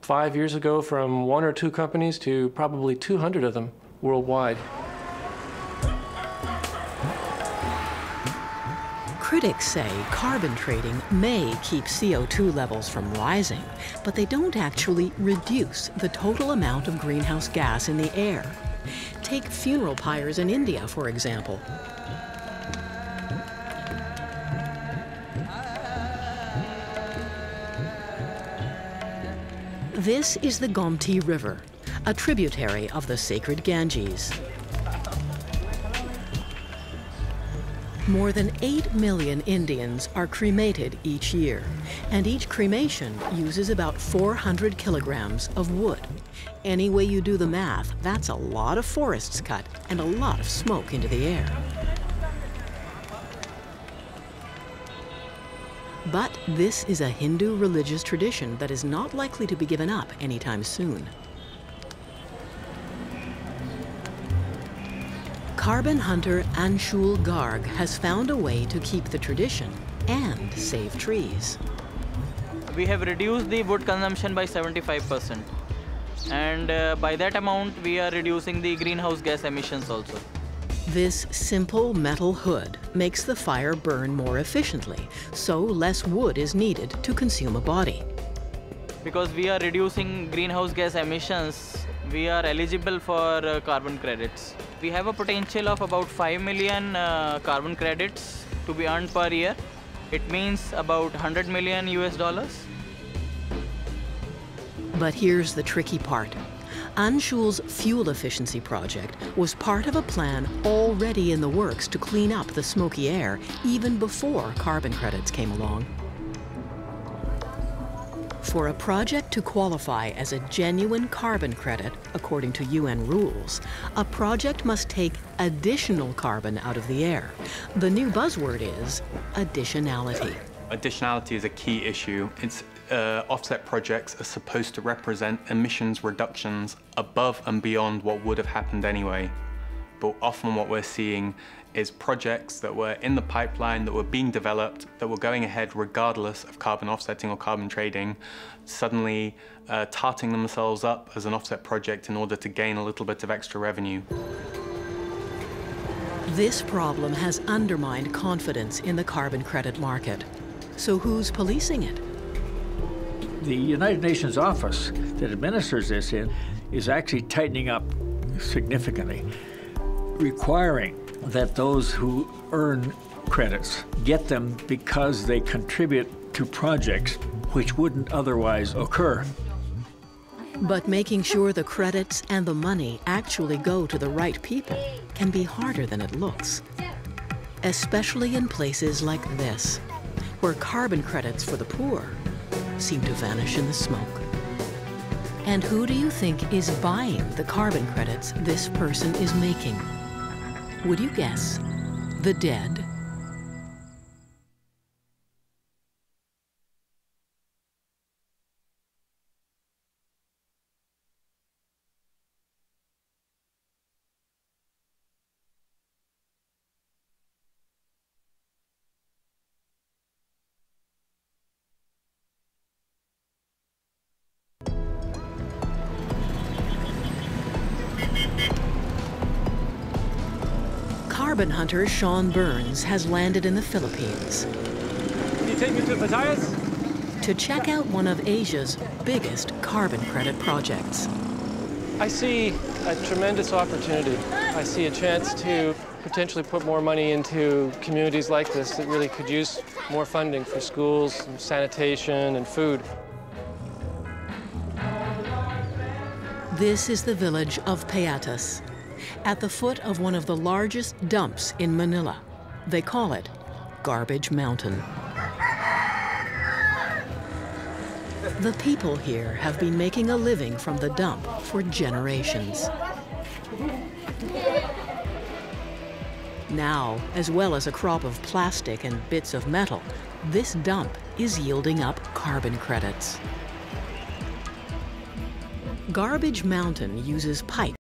5 years ago from 1 or 2 companies to probably 200 of them worldwide. Critics say carbon trading may keep CO2 levels from rising, but they don't actually reduce the total amount of greenhouse gas in the air. Take funeral pyres in India, for example. This is the Gomti River, a tributary of the sacred Ganges. More than 8 million Indians are cremated each year, and each cremation uses about 400 kilograms of wood. Any way you do the math, that's a lot of forests cut and a lot of smoke into the air. But this is a Hindu religious tradition that is not likely to be given up anytime soon. Carbon hunter Anshul Garg has found a way to keep the tradition and save trees. We have reduced the wood consumption by 75%. And by that amount, we are reducing the greenhouse gas emissions also. This simple metal hood makes the fire burn more efficiently, so less wood is needed to consume a body. Because we are reducing greenhouse gas emissions, we are eligible for carbon credits. We have a potential of about 5 million carbon credits to be earned per year. It means about 100 million US dollars. But here's the tricky part. Anshul's fuel efficiency project was part of a plan already in the works to clean up the smoky air even before carbon credits came along. For a project to qualify as a genuine carbon credit, according to UN rules, a project must take additional carbon out of the air. The new buzzword is additionality. Additionality is a key issue. Offset projects are supposed to represent emissions reductions above and beyond what would have happened anyway. But often what we're seeing is projects that were in the pipeline, that were being developed, that were going ahead regardless of carbon offsetting or carbon trading, suddenly tarting themselves up as an offset project in order to gain a little bit of extra revenue. This problem has undermined confidence in the carbon credit market. So who's policing it? The United Nations office that administers this is actually tightening up significantly, requiring that those who earn credits get them because they contribute to projects which wouldn't otherwise occur. But making sure the credits and the money actually go to the right people can be harder than it looks, especially in places like this, where carbon credits for the poor seem to vanish in the smoke. And who do you think is buying the carbon credits this person is making? Would you guess? The dead? Carbon hunter Sean Burns has landed in the Philippines. Can you take me to Matthias? To check out one of Asia's biggest carbon credit projects. I see a tremendous opportunity. I see a chance to potentially put more money into communities like this that really could use more funding for schools, and sanitation, and food. This is the village of Payatas, at the foot of one of the largest dumps in Manila. They call it Garbage Mountain. The people here have been making a living from the dump for generations. Now, as well as a crop of plastic and bits of metal, this dump is yielding up carbon credits. Garbage Mountain uses pipe